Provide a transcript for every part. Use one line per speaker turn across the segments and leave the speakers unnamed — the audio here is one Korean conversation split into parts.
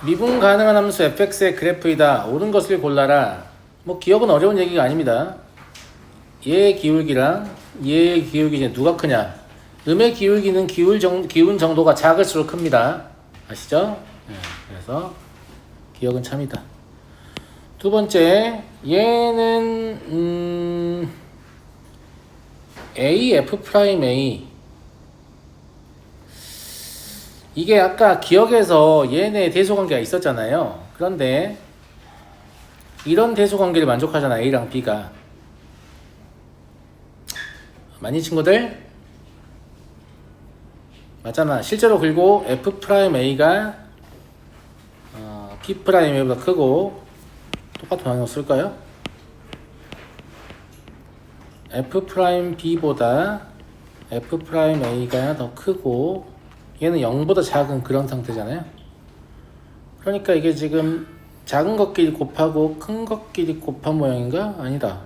미분 가능한 함수 fx의 그래프이다. 옳은 것을 골라라. 뭐 기억은 어려운 얘기가 아닙니다. 얘의 기울기랑 얘의 기울기 중에 누가 크냐? 음의 기울기는 기운 정도가 작을수록 큽니다. 아시죠? 네, 그래서 기억은 참이다. 두 번째, 얘는 A, F'A 이게 아까 기억에서 얘네 대소관계가 있었잖아요. 그런데 이런 대소관계를 만족하잖아, A랑 B가. 맞니 친구들? 맞잖아. 실제로 그리고 F'A가 B'A보다 크고 똑같은 방향 쓸까요? F'B보다 F'A가 더 크고 얘는 0보다 작은 그런 상태잖아요. 그러니까 이게 지금 작은 것끼리 곱하고 큰 것끼리 곱한 모양인가? 아니다.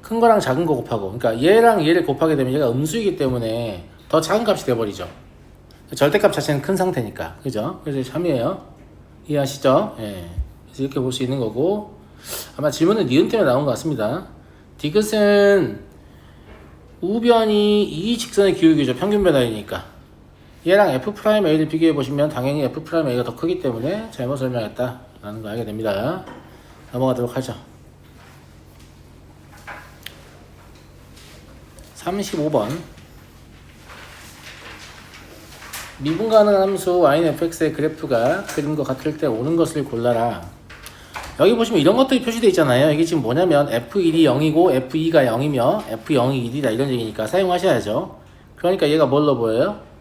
큰 거랑 작은 거 곱하고, 그러니까 얘랑 얘를 곱하게 되면 얘가 음수이기 때문에 더 작은 값이 돼버리죠. 절대값 자체는 큰 상태니까. 그죠? 그래서 참이에요. 이해하시죠? 예. 그래서 이렇게 볼 수 있는 거고, 아마 질문은 니은 때문에 나온 것 같습니다. 디귿은 우변이 이 직선의 기울기죠. 평균 변화이니까. 얘랑 F'A를 비교해 보시면 당연히 F'A가 더 크기 때문에 잘못 설명했다 라는 거 알게 됩니다. 넘어가도록 하죠. 35번 미분 가능한 함수 yfx의 그래프가 그림과 같을 때 오는 것을 골라라. 여기 보시면 이런 것들이 표시되어 있잖아요. 이게 지금 뭐냐면 f1이 0이고 f2가 0이며 f0이 1이다 이런 얘기니까 사용하셔야죠. 그러니까 얘가 뭘로 보여요?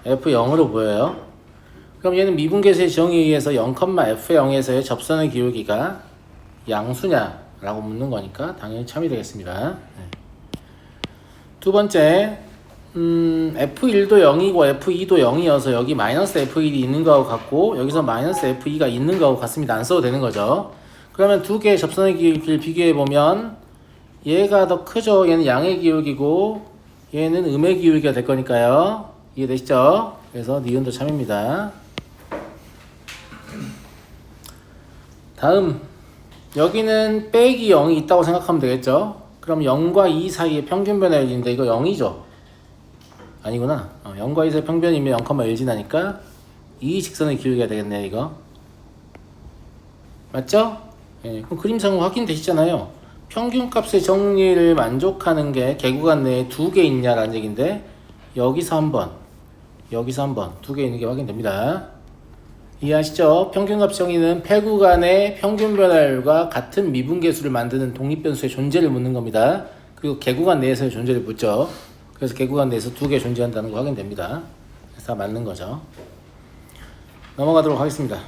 f0으로 보여요. 그럼 얘는 미분계수의 정의에 의해서 0,f0에서의 접선의 기울기가 양수냐 라고 묻는 거니까 당연히 참이 되겠습니다. 두 번째, F1도 0이고 F2도 0이어서 여기 마이너스 F1이 있는 거하고 같고 여기서 마이너스 F2가 있는 거하고 같습니다. 안 써도 되는 거죠. 그러면 두 개의 접선의 기울기를 비교해 보면 얘가 더 크죠. 얘는 양의 기울기고 얘는 음의 기울기가 될 거니까요. 이해되시죠? 그래서 니은도 참입니다. 다음, 여기는 빼기 0이 있다고 생각하면 되겠죠? 그럼 0과 2 사이의 평균 변화율인데 이거 0이죠? 아니구나. 0과 2 사이의 평균이면 0,1 지나니까 이 직선의 기울기가 되겠네요. 이거 맞죠? 예, 그럼 그림상 확인되시잖아요. 평균값의 정리를 만족하는 게 개구간 내에 두 개 있냐라는 얘기인데 여기서 한번 두 개 있는 게 확인됩니다. 이해하시죠? 평균값 정의는 폐구간의 평균 변화율과 같은 미분계수를 만드는 독립변수의 존재를 묻는 겁니다. 그리고 개구간 내에서의 존재를 묻죠. 그래서 개구간 내에서 두 개 존재한다는 거 확인됩니다. 그래서 다 맞는 거죠. 넘어가도록 하겠습니다.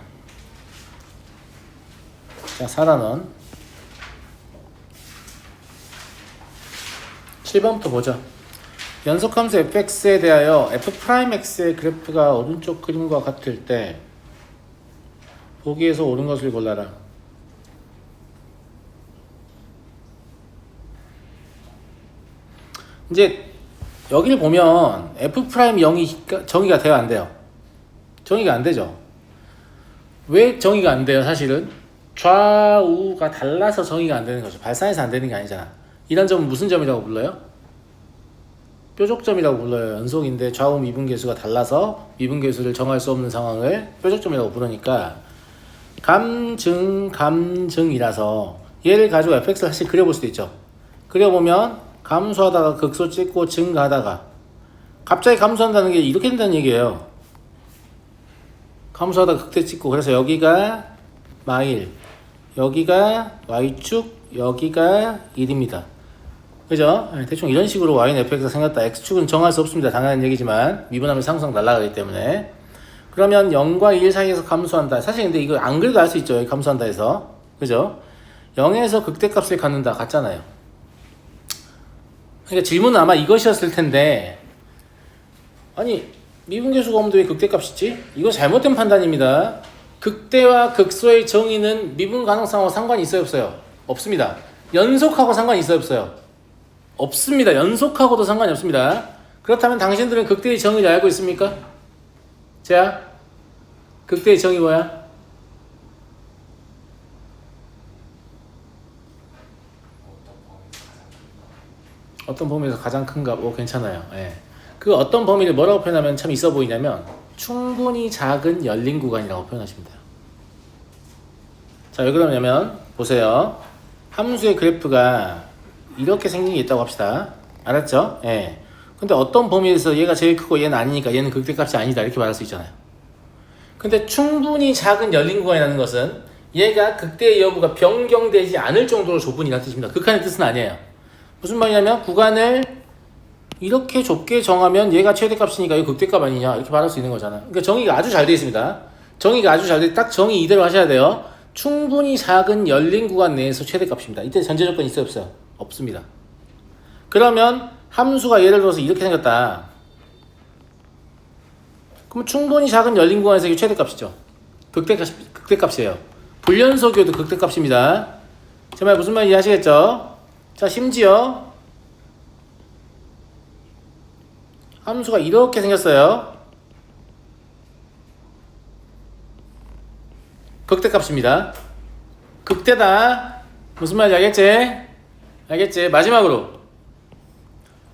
자, 4단원 7번부터 보죠. 연속함수 fx에 대하여 f'x의 그래프가 오른쪽 그림과 같을 때 보기에서 옳은 것을 골라라. 이제 여기를 보면 F'0이 정의가 돼요, 안 돼요? 정의가 안 되죠. 왜 정의가 안 돼요? 사실은 좌우가 달라서 정의가 안 되는 거죠. 발산해서 안 되는 게 아니잖아. 이런 점은 무슨 점이라고 불러요? 뾰족점이라고 불러요. 연속인데 좌우 미분계수가 달라서 미분계수를 정할 수 없는 상황을 뾰족점이라고 부르니까 감증이라서 얘를 가지고 fx를 사실 그려볼 수도 있죠. 그려보면 감소하다가 극소 찍고 증가하다가 갑자기 감소한다는 게 이렇게 된다는 얘기예요. 감소하다가 극대 찍고 그래서 여기가 마일, 여기가 y축, 여기가 1입니다. 그죠? 대충 이런 식으로 y는 fx가 생겼다. x축은 정할 수 없습니다. 당연한 얘기지만 미분하면 상수상 날아가기 때문에 그러면 0과 1 사이에서 감소한다. 사실 근데 이거 안 그래도 알 수 있죠. 감소한다 해서. 그죠? 0에서 극대값을 갖는다. 같잖아요. 그러니까 질문은 아마 이것이었을 텐데 아니 미분계수가 없는데 왜 극대값이지? 이거 잘못된 판단입니다. 극대와 극소의 정의는 미분 가능성하고 상관이 있어요 없어요? 없습니다. 연속하고 상관이 있어요 없어요? 없습니다. 연속하고도 상관이 없습니다. 그렇다면 당신들은 극대의 정의를 알고 있습니까? 자, 극대의 정의 뭐야? 어떤 범위에서 가장 큰가? 뭐 괜찮아요. 예. 그 어떤 범위를 뭐라고 표현하면 참 있어 보이냐면 충분히 작은 열린 구간이라고 표현하십니다. 자, 왜 그러냐면 보세요. 함수의 그래프가 이렇게 생긴 게 있다고 합시다. 알았죠? 예. 근데 어떤 범위에서 얘가 제일 크고 얘는 아니니까 얘는 극대값이 아니다 이렇게 말할 수 있잖아요. 근데 충분히 작은 열린 구간이라는 것은 얘가 극대의 여부가 변경되지 않을 정도로 좁은이라는 뜻입니다. 극한의 뜻은 아니에요. 무슨 말이냐면 구간을 이렇게 좁게 정하면 얘가 최대값이니까 이거 극대값 아니냐 이렇게 말할 수 있는 거잖아. 그러니까 정의가 아주 잘 되어 있습니다. 정의가 아주 잘 돼. 딱 정의 이대로 하셔야 돼요. 충분히 작은 열린 구간 내에서 최대값입니다. 이때 전제 조건 있어요 없어요? 없습니다. 그러면 함수가 예를 들어서 이렇게 생겼다. 그럼 충분히 작은 열린 구간에서 이게 최대값이죠. 극대값이에요. 불연속이어도 극대값입니다. 제 말 무슨 말인지 아시겠죠? 자, 심지어 함수가 이렇게 생겼어요. 극대값입니다. 극대다. 무슨 말인지 알겠지? 알겠지? 마지막으로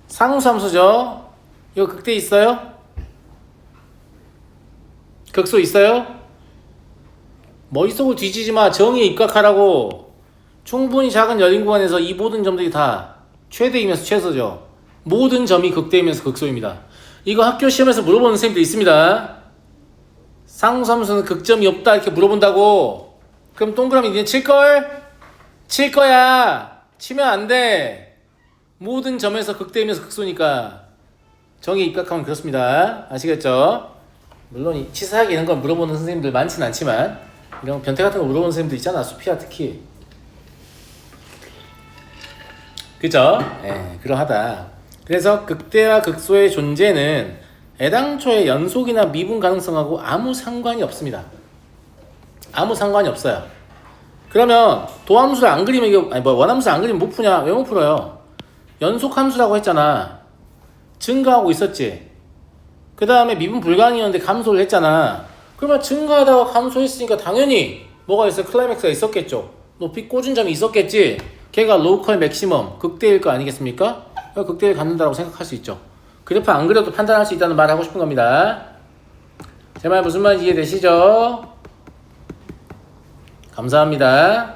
상수함수죠. 이거 극대 있어요? 극소 있어요? 머릿속을 뒤지지 마. 정의에 입각하라고. 충분히 작은 열린 구간에서 이 모든 점들이 다 최대이면서 최소죠. 모든 점이 극대이면서 극소입니다. 이거 학교 시험에서 물어보는 선생님들 있습니다. 상수함수는 극점이 없다 이렇게 물어본다고. 그럼 동그라미 니네 칠걸? 칠 거야. 치면 안 돼. 모든 점에서 극대이면서 극소니까 정의에 입각하면 그렇습니다. 아시겠죠? 물론 이 치사하게 이런 걸 물어보는 선생님들 많지는 않지만 이런 변태 같은 거 물어보는 선생님들 있잖아. 수피아 특히. 그죠? 예, 그러하다. 그래서 극대와 극소의 존재는 애당초의 연속이나 미분 가능성하고 아무 상관이 없습니다. 아무 상관이 없어요. 그러면 도함수를 안 그리면 이거 아니 뭐 원함수를 안 그리면 못 푸냐? 왜 못 풀어요? 연속 함수라고 했잖아. 증가하고 있었지. 그 다음에 미분 불가능이었는데 감소를 했잖아. 그러면 증가하다가 감소했으니까 당연히 뭐가 있어요? 클라이맥스가 있었겠죠. 높이 꽂은 점이 있었겠지. 걔가 로컬 맥시멈 극대일 거 아니겠습니까? 극대일 갖는다고 생각할 수 있죠. 그래프 안 그려도 판단할 수 있다는 말 하고 싶은 겁니다. 제 말 무슨 말인지 이해되시죠? 감사합니다.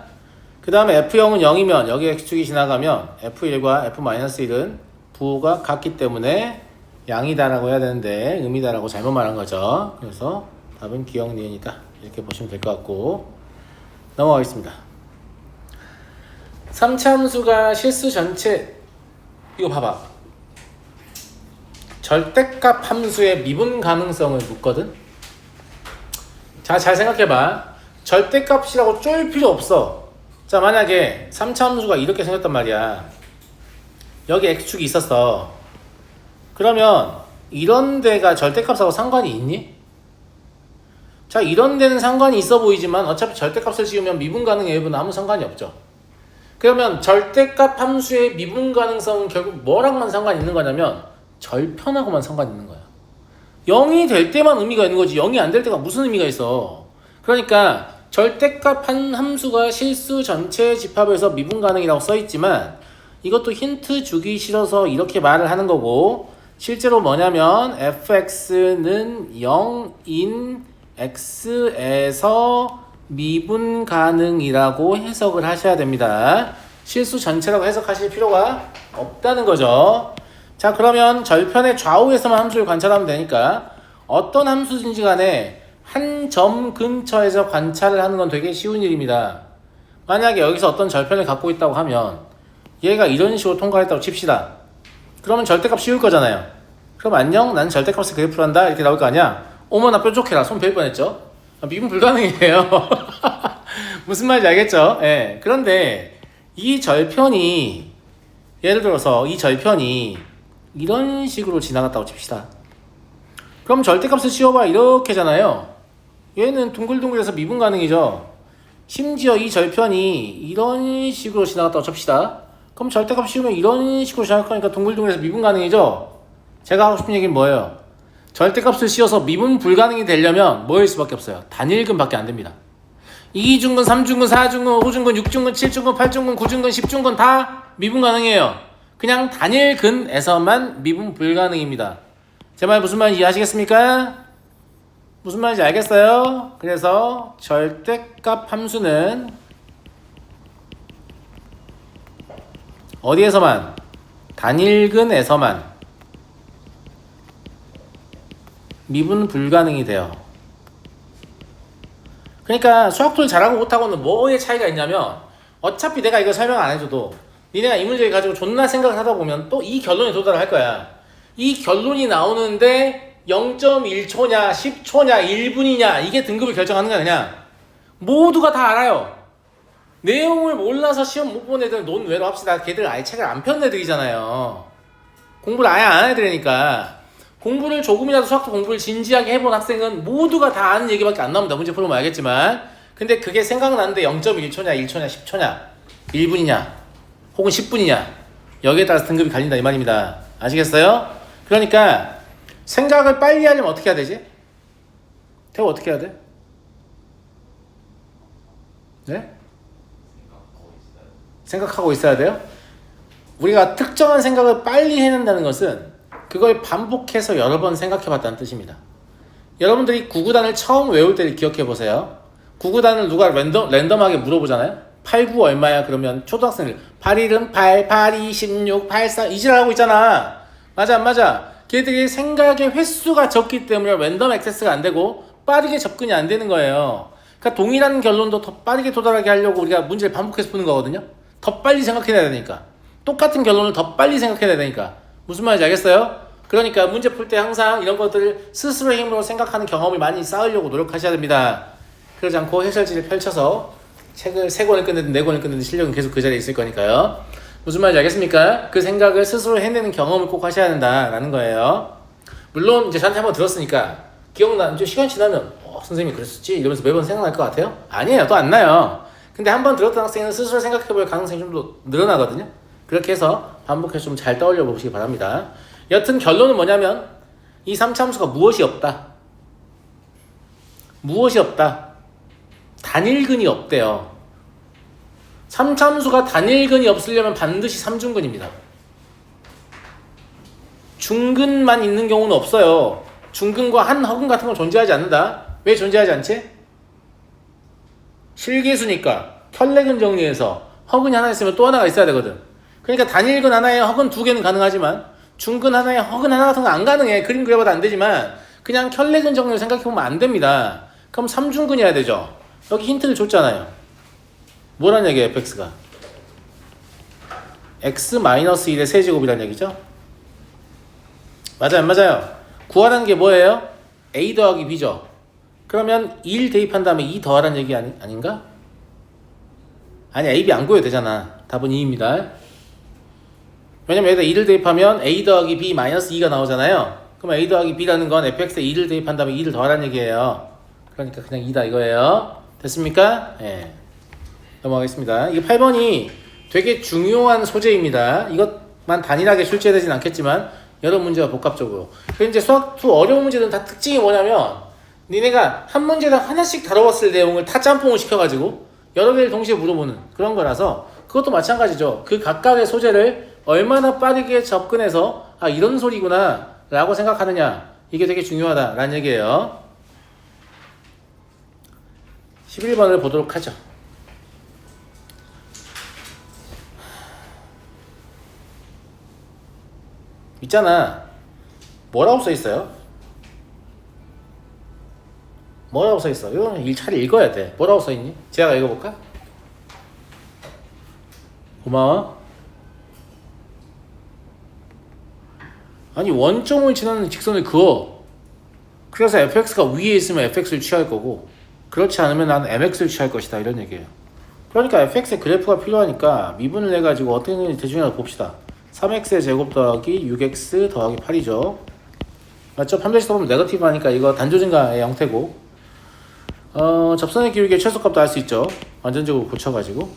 그 다음에 F0은 0이면 여기 X축이 지나가면 F1과 F-1은 부호가 같기 때문에 양이다라고 해야 되는데 음이다라고 잘못 말한 거죠. 그래서 답은 기억 니은이다 이렇게 보시면 될 것 같고 넘어가겠습니다. 3차 함수가 실수 전체 이거 봐봐. 절대값 함수의 미분 가능성을 묻거든. 자, 잘 생각해봐. 절대값이라고 쫄 필요 없어. 자, 만약에 3차 함수가 이렇게 생겼단 말이야. 여기 X축이 있었어. 그러면 이런 데가 절대값하고 상관이 있니? 자, 이런 데는 상관이 있어 보이지만 어차피 절대값을 씌우면 미분 가능의 여부는 아무 상관이 없죠. 그러면 절대값 함수의 미분 가능성은 결국 뭐랑만 상관이 있는 거냐면 절편하고만 상관이 있는 거야. 0이 될 때만 의미가 있는 거지 0이 안 될 때가 무슨 의미가 있어. 그러니까 절대값 한 함수가 실수 전체 집합에서 미분 가능이라고 써있지만 이것도 힌트 주기 싫어서 이렇게 말을 하는 거고 실제로 뭐냐면 fx는 0인 x에서 미분 가능이라고 해석을 하셔야 됩니다. 실수 전체라고 해석하실 필요가 없다는 거죠. 자, 그러면 절편의 좌우에서만 함수를 관찰하면 되니까 어떤 함수든지 간에 한 점 근처에서 관찰을 하는 건 되게 쉬운 일입니다. 만약에 여기서 어떤 절편을 갖고 있다고 하면 얘가 이런 식으로 통과했다고 칩시다. 그러면 절대값 씌울 거잖아요. 그럼 안녕 난 절대값을 그래프로 한다 이렇게 나올 거 아니야. 어머나 뾰족해라 손 베일 뻔했죠. 미분 불가능이에요. 무슨 말인지 알겠죠? 예. 그런데 이 절편이 예를 들어서 이 절편이 이런 식으로 지나갔다고 칩시다. 그럼 절대값을 씌워봐 이렇게잖아요. 얘는 둥글둥글해서 미분 가능이죠. 심지어 이 절편이 이런 식으로 지나갔다고 칩시다. 그럼 절대값 씌우면 이런 식으로 지나갈 거니까 둥글둥글해서 미분 가능이죠. 제가 하고 싶은 얘기는 뭐예요? 절대값을 씌워서 미분 불가능이 되려면 뭐일 수밖에 없어요? 단일근밖에 안 됩니다. 2중근, 3중근, 4중근, 5중근, 6중근, 7중근, 8중근, 9중근, 10중근 다 미분 가능해요. 그냥 단일근에서만 미분 불가능입니다. 제 말 무슨 말인지 이해하시겠습니까? 무슨 말인지 알겠어요? 그래서 절대값 함수는 어디에서만? 단일근에서만 미분 불가능이 돼요. 그러니까 수학툴 잘하고 못하고는 뭐의 차이가 있냐면 어차피 내가 이거 설명 안 해줘도 니네가 이 문제 가지고 존나 생각을 하다 보면 또 이 결론에 도달할 거야. 이 결론이 나오는데 0.1초냐 10초냐 1분이냐 이게 등급을 결정하는 거 아니냐. 모두가 다 알아요. 내용을 몰라서 시험 못 본 애들 논외로 합시다. 걔들 아예 책을 안 펴는 애들이잖아요. 공부를 아예 안 하는 애들이니까. 공부를 조금이라도 수학도 공부를 진지하게 해본 학생은 모두가 다 아는 얘기밖에 안 나옵니다. 문제 풀어보면 알겠지만. 근데 그게 생각나는데 0.1초냐 1초냐 10초냐 1분이냐 혹은 10분이냐 여기에 따라서 등급이 갈린다 이 말입니다. 아시겠어요? 그러니까 생각을 빨리 하려면 어떻게 해야 되지? 태호 어떻게 해야 돼? 네? 생각하고 있어야 돼요? 우리가 특정한 생각을 빨리 해낸다는 것은 그걸 반복해서 여러 번 생각해봤다는 뜻입니다. 여러분들이 구구단을 처음 외울 때를 기억해보세요. 구구단을 누가 랜덤하게 물어보잖아요. 8, 9 얼마야? 그러면 초등학생들 8, 1은 8, 8, 2, 16, 8, 4 이질하고 있잖아. 맞아 안 맞아? 걔들이 생각의 횟수가 적기 때문에 랜덤 액세스가 안 되고 빠르게 접근이 안 되는 거예요. 그러니까 동일한 결론도 더 빠르게 도달하게 하려고 우리가 문제를 반복해서 푸는 거거든요. 더 빨리 생각해내야 되니까. 똑같은 결론을 더 빨리 생각해내야 되니까. 무슨 말인지 알겠어요? 그러니까 문제 풀 때 항상 이런 것들을 스스로의 힘으로 생각하는 경험을 많이 쌓으려고 노력하셔야 됩니다. 그러지 않고 해설지를 펼쳐서 책을 3권을 끝내든 4권을 끝내든 실력은 계속 그 자리에 있을 거니까요. 무슨 말인지 알겠습니까? 그 생각을 스스로 해내는 경험을 꼭 하셔야 된다라는 거예요. 물론 이제 저한테 한번 들었으니까 기억나, 이제 시간 지나면 선생님이 그랬었지 이러면서 매번 생각날 것 같아요? 아니에요. 또 안 나요. 근데 한번 들었던 학생은 스스로 생각해볼 가능성이 좀 더 늘어나거든요. 그렇게 해서 반복해서 좀 잘 떠올려 보시기 바랍니다. 여튼 결론은 뭐냐면 이 3차함수가 무엇이 없다. 무엇이 없다. 단일근이 없대요. 3차함수가 단일근이 없으려면 반드시 3중근입니다. 중근만 있는 경우는 없어요. 중근과 한 허근 같은 건 존재하지 않는다. 왜 존재하지 않지? 실계수니까 혈례근 정리해서 허근이 하나 있으면 또 하나가 있어야 되거든. 그러니까 단일근 하나에 허근 2개는 가능하지만 중근 하나에 허근 하나 같은 건 안 가능해. 그림 그려봐도 안 되지만 그냥 혈례근 정리를 생각해보면 안 됩니다. 그럼 3중근이어야 되죠. 여기 힌트를 줬잖아요. 뭐란 얘기예요, fx가? x-1의 세제곱이란 얘기죠? 맞아요, 안 맞아요? 구하라는 게 뭐예요? a 더하기 b죠. 그러면 1 대입한 다음에 2 더하라는 얘기 아닌가? 아니, a, b 안 구해도 되잖아. 답은 2입니다. 왜냐면 여기다 2를 대입하면 a 더하기 b 마이너스 2가 나오잖아요. 그럼 a 더하기 b라는 건 fx에 2를 대입한 다음에 2를 더하라는 얘기예요. 그러니까 그냥 2다 이거예요. 됐습니까? 예. 넘어가겠습니다. 이게 8번이 되게 중요한 소재입니다. 이것만 단일하게 출제되진 않겠지만 여러 문제가 복합적으로. 그리고 이제 수학 2 어려운 문제들은 다 특징이 뭐냐면 니네가 한 문제당 하나씩 다뤄봤을 내용을 다 짬뽕을 시켜가지고 여러 개를 동시에 물어보는 그런 거라서 그것도 마찬가지죠. 그 각각의 소재를 얼마나 빠르게 접근해서 아 이런 소리구나 라고 생각하느냐 이게 되게 중요하다라는 얘기예요. 11번을 보도록 하죠. 있잖아. 뭐라고 써있어요? 뭐라고 써있어? 이거는 잘 읽어야 돼. 뭐라고 써있니? 제가 읽어볼까? 고마워. 아니 원점을 지나는 직선을 그어. 그래서 fx가 위에 있으면 fx를 취할 거고 그렇지 않으면 나는 mx를 취할 것이다 이런 얘기예요. 그러니까 fx의 그래프가 필요하니까 미분을 해가지고 어떻게 되는지 대충 하나 봅시다. 3x의 제곱 더하기 6x 더하기 8이죠. 맞죠? 판별식 보면 네거티브 하니까 이거 단조증가의 형태고 접선의 기울기의 최소값도 알 수 있죠. 완전적으로 고쳐가지고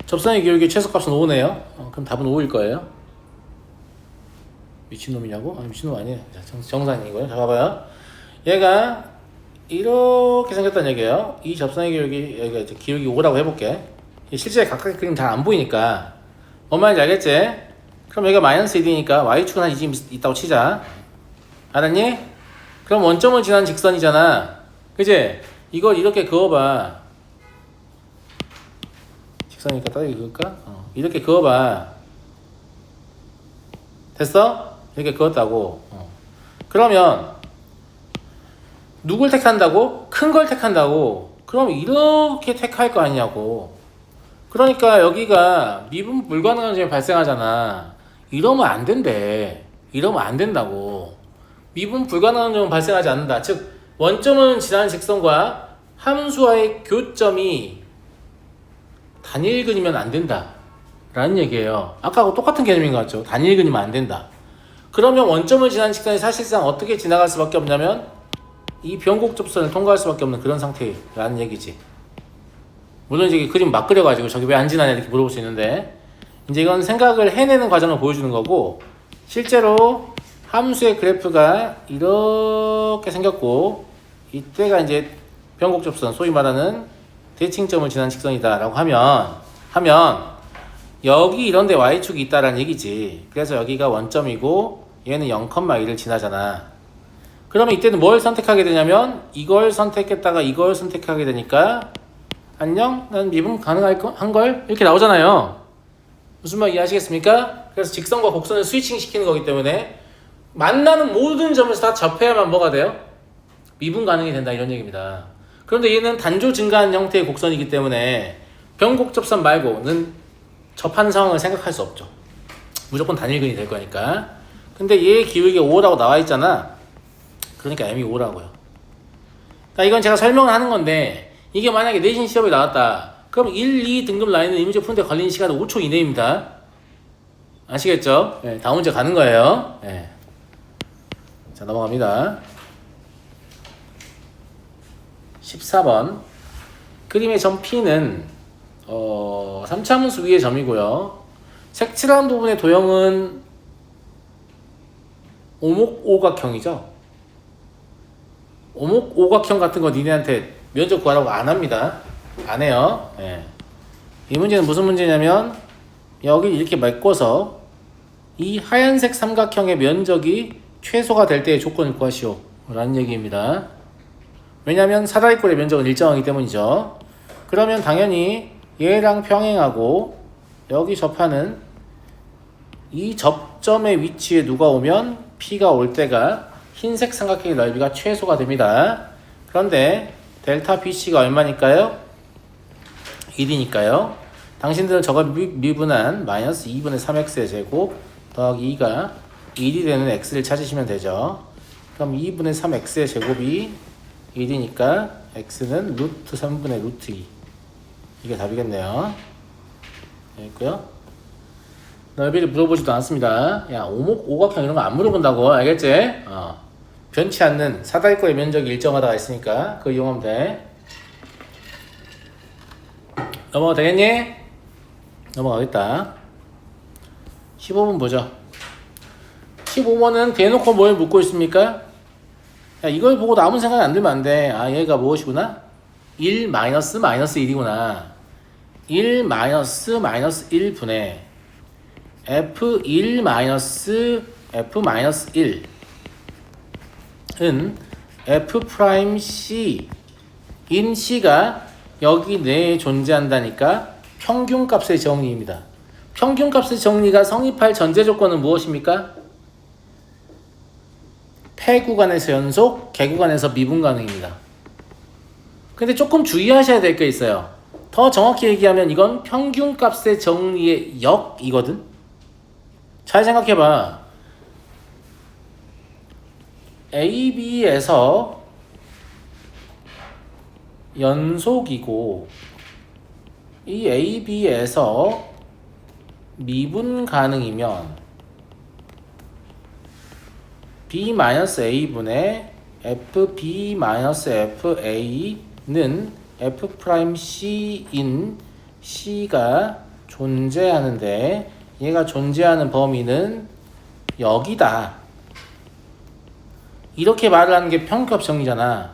접선의 기울기의 최소값은 5네요. 그럼 답은 5일 거예요. 미친놈이냐고? 아니 미친놈 아니에요. 자, 정상이고요. 자 봐봐요. 얘가 이렇게 생겼다는 얘기예요. 이 접선의 기울기 여기가 이제 기울기 5라고 해볼게. 실제 각각의 그림 잘 안 보이니까 뭔 말인지 알겠지? 그럼 여기가 마이너스 1이니까 y축은 한 이 점 있다고 치자. 알았니? 그럼 원점을 지난 직선이잖아. 그치? 이걸 이렇게 그어봐. 직선이니까 따르게 그을까? 이렇게 그어봐. 됐어? 이렇게 그었다고. 그러면 누굴 택한다고? 큰 걸 택한다고? 그럼 이렇게 택할 거 아니냐고. 그러니까 여기가 미분 불가능한 점이 발생하잖아. 이러면 안 된대. 이러면 안 된다고. 미분 불가능한 점은 발생하지 않는다. 즉 원점은 지나는 직선과 함수와의 교점이 단일근이면 안 된다 라는 얘기예요. 아까하고 똑같은 개념인 것 같죠. 단일근이면 안 된다. 그러면 원점을 지나는 직선이 사실상 어떻게 지나갈 수밖에 없냐면 이 변곡접선을 통과할 수밖에 없는 그런 상태라는 얘기지. 물론 이제 그림 막 그려가지고 저기 왜 안 지나냐 이렇게 물어볼 수 있는데, 이제 이건 생각을 해내는 과정을 보여주는 거고, 실제로 함수의 그래프가 이렇게 생겼고 이때가 이제 변곡접선, 소위 말하는 대칭점을 지난 직선이다 라고 하면 여기 이런데 y축이 있다라는 얘기지. 그래서 여기가 원점이고 얘는 0,1을 지나잖아. 그러면 이때는 뭘 선택하게 되냐면 이걸 선택했다가 이걸 선택하게 되니까 안녕? 난 미분 가능한걸? 이렇게 나오잖아요. 무슨 말 이해하시겠습니까? 그래서 직선과 곡선을 스위칭 시키는 거기 때문에 만나는 모든 점에서 다 접해야만 뭐가 돼요? 미분 가능이 된다 이런 얘기입니다. 그런데 얘는 단조 증가한 형태의 곡선이기 때문에 변곡접선 말고는 접하는 상황을 생각할 수 없죠. 무조건 단일근이 될 거니까. 근데 얘의 기울기 5라고 나와 있잖아. 그러니까 m이 5라고요. 그러니까 이건 제가 설명을 하는 건데 이게 만약에 내신 시험에 나왔다. 그럼 1, 2 등급 라인은 이 문제 푸는데 걸리는 시간은 5초 이내입니다. 아시겠죠? 네, 다음 문제 가는 거예요. 네. 자, 넘어갑니다. 14번. 그림의 점 P는 3차함수 위의 점이고요. 색칠한 부분의 도형은 오목오각형이죠. 오목오각형 같은 거 니네한테 면접 구하라고 안 합니다. 안 해요. 네. 이 문제는 무슨 문제냐면 여기 이렇게 메꿔서 이 하얀색 삼각형의 면적이 최소가 될 때의 조건을 구하시오 라는 얘기입니다. 왜냐하면 사다리꼴의 면적은 일정하기 때문이죠. 그러면 당연히 얘랑 평행하고 여기 접하는 이 접점의 위치에 누가 오면 P가 올 때가 흰색 삼각형의 넓이가 최소가 됩니다. 그런데 델타 BC가 얼마니까요? 1이니까요. 당신들은 저걸 미분한 마이너스 2분의 3x의 제곱 더하기 2가 1이 되는 x를 찾으시면 되죠. 그럼 2분의 3x의 제곱이 1이니까 x는 루트 3분의 루트 2. 이게 답이겠네요. 됐고요. 넓이를 물어보지도 않습니다. 야, 오목오각형 이런 거 안 물어본다고. 알겠지? 변치 않는 사다리꼴의 면적이 일정하다가 있으니까 그거 이용하면 돼. 넘어가 되겠니? 넘어가겠다. 15번 보죠. 15번은 대놓고 뭘 묻고 있습니까? 야, 이걸 보고 아무 생각이 안 들면 안 돼. 아, 얘가 무엇이구나? 1 마이너스 1이구나. 1 마이너스 1분의 F1 마이너스 F 마이너스 1은 F 프라임 C 인 C가 여기 내에 존재한다니까 평균값의 정리입니다. 평균값의 정리가 성립할 전제 조건은 무엇입니까? 폐구간에서 연속, 개구간에서 미분 가능입니다. 근데 조금 주의하셔야 될 게 있어요. 더 정확히 얘기하면 이건 평균값의 정리의 역이거든. 잘 생각해봐. AB에서 연속이고 이 AB에서 미분 가능이면 B-A분의 FB-FA는 F'C인 C가 존재하는데 얘가 존재하는 범위는 여기다. 이렇게 말을 하는 게 평균값 정리잖아.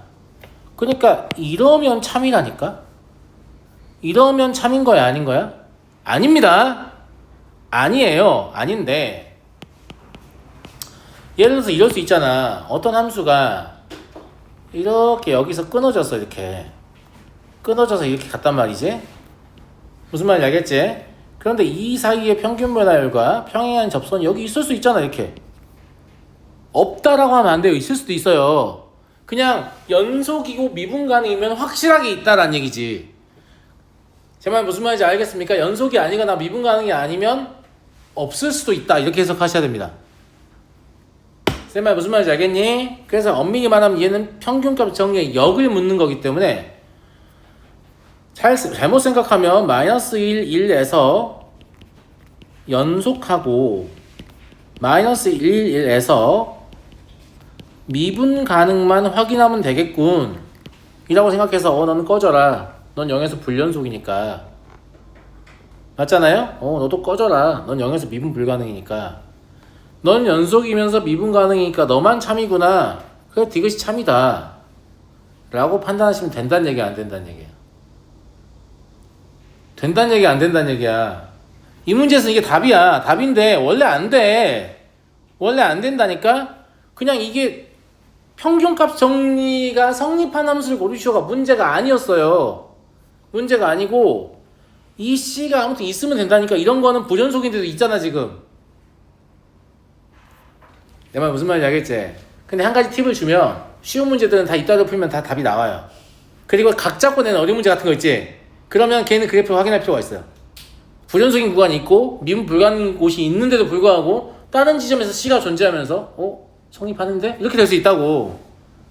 그러니까 이러면 참이라니까? 이러면 참인 거야, 아닌 거야? 아닙니다. 아니에요. 아닌데 예를 들어서 이럴 수 있잖아. 어떤 함수가 이렇게 여기서 끊어졌어. 이렇게 끊어져서 이렇게 갔단 말이지. 무슨 말인지 알겠지? 그런데 이 사이에 평균 변화율과 평행한 접선이 여기 있을 수 있잖아. 이렇게 없다라고 하면 안 돼요. 있을 수도 있어요. 그냥 연속이고 미분 가능이면 확실하게 있다라는 얘기지. 제 말 무슨 말인지 알겠습니까? 연속이 아니거나 미분 가능이 아니면 없을 수도 있다. 이렇게 해석하셔야 됩니다. 쌤 말 무슨 말인지 알겠니? 그래서 엄밀히 말하면 얘는 평균값 정리의 역을 묻는 거기 때문에 잘못 생각하면 마이너스 1, 1에서 연속하고 마이너스 1, 1에서 미분 가능만 확인하면 되겠군 이라고 생각해서 너는 꺼져라. 넌 0에서 불연속이니까. 맞잖아요? 너도 꺼져라. 넌 0에서 미분 불가능이니까. 넌 연속이면서 미분 가능이니까 너만 참이구나. 그래 디귿이 참이다 라고 판단하시면 된다는 얘기야, 안 된다는 얘기야? 된다는 얘기야, 안 된다는 얘기야? 이 문제에서 이게 답이야. 답인데 원래 안 돼. 원래 안 된다니까? 그냥 이게 평균값 정리가 성립한 함수를 고르시오가 문제가 아니었어요. 문제가 아니고 이 C가 아무튼 있으면 된다니까. 이런 거는 불연속인데도 있잖아 지금. 내 말 무슨 말인지 알겠지? 근데 한 가지 팁을 주면 쉬운 문제들은 다 이따로 풀면 다 답이 나와요. 그리고 각 잡고 내는 어려운 문제 같은 거 있지? 그러면 걔는 그래프를 확인할 필요가 있어요. 불연속인 구간이 있고 미분 불가능한 곳이 있는데도 불구하고 다른 지점에서 C가 존재하면서 성립하는데? 이렇게 될 수 있다고.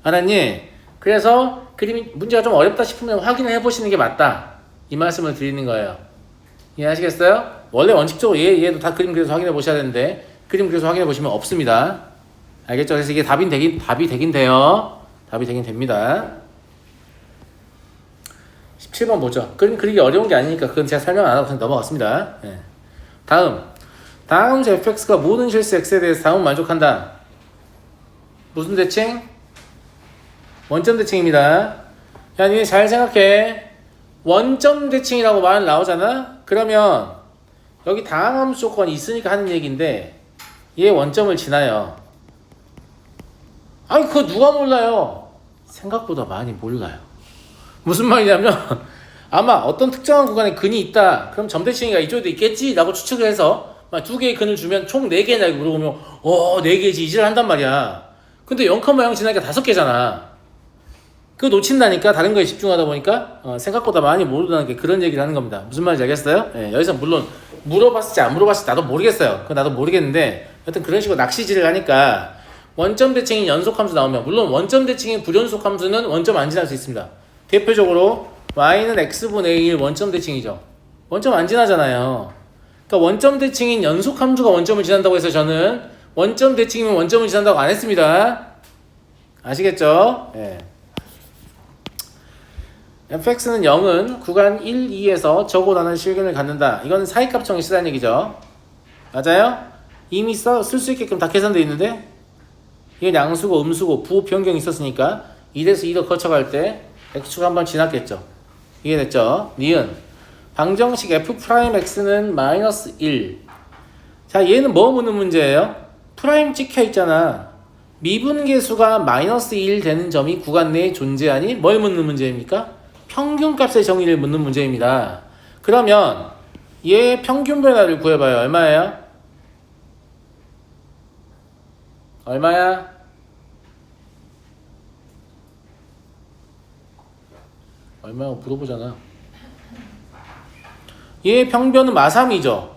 알았니? 그래서 그림이 문제가 좀 어렵다 싶으면 확인을 해보시는 게 맞다. 이 말씀을 드리는 거예요. 이해하시겠어요? 원래 원칙적으로 얘도 다 그림 그려서 확인해 보셔야 되는데 그림 그려서 확인해 보시면 없습니다. 알겠죠? 그래서 이게 답이 되긴 돼요. 답이 되긴 됩니다. 17번 보죠. 그림 그리기 어려운 게 아니니까 그건 제가 설명 안 하고 그냥 넘어갔습니다. 네. 다음 fx가 모든 실수 x에 대해서 다음은 만족한다. 무슨 대칭? 원점 대칭입니다. 야, 니네 잘 생각해. 원점 대칭이라고 말 나오잖아? 그러면 여기 다항함수 조건이 있으니까 하는 얘기인데 얘 원점을 지나요. 아니 그거 누가 몰라요? 생각보다 많이 몰라요. 무슨 말이냐면 아마 어떤 특정한 구간에 근이 있다. 그럼 점대칭이가 이쪽에도 있겠지? 라고 추측을 해서 두 개의 근을 주면 총 4개냐 이렇게 물어보면 4개지 이질 한단 말이야. 근데 0,0 지나니까 5개잖아. 그거 놓친다니까. 다른 거에 집중하다 보니까 생각보다 많이 모른다는 게 그런 얘기를 하는 겁니다. 무슨 말인지 알겠어요? 네, 여기서 물론 물어봤을지 안 물어봤을지 나도 모르겠어요. 그건 나도 모르겠는데 여튼 그런 식으로 낚시질을 하니까 원점 대칭인 연속함수 나오면 물론 원점 대칭인 불연속 함수는 원점 안 지날 수 있습니다. 대표적으로 y는 x분의 1 원점 대칭이죠. 원점 안 지나잖아요. 그러니까 원점 대칭인 연속 함수가 원점을 지난다고 해서 저는 원점 대칭이면 원점을 지난다고 안 했습니다. 아시겠죠? 네. fx는 0은 구간 1, 2에서 적고 나는 실근을 갖는다. 이건 사이값정이 쓰다는 얘기죠. 맞아요? 이미 쓸 수 있게끔 다 계산되어 있는데 이게 양수고 음수고 부호 변경이 있었으니까 1에서 2로 거쳐갈 때 x축 한번 지났겠죠. 이해됐죠? 니은 방정식 f'x는 마이너스 1. 자, 얘는 뭐 묻는 문제예요? 프라임 찍혀 있잖아. 미분계수가 마이너스 1 되는 점이 구간 내에 존재하니 뭘 묻는 문제입니까? 평균값의 정의를 묻는 문제입니다. 그러면 얘 평균 변화를 구해봐요. 얼마예요? 얼마야? 얼마라고 물어보잖아. 얘 평변은 마삼이죠.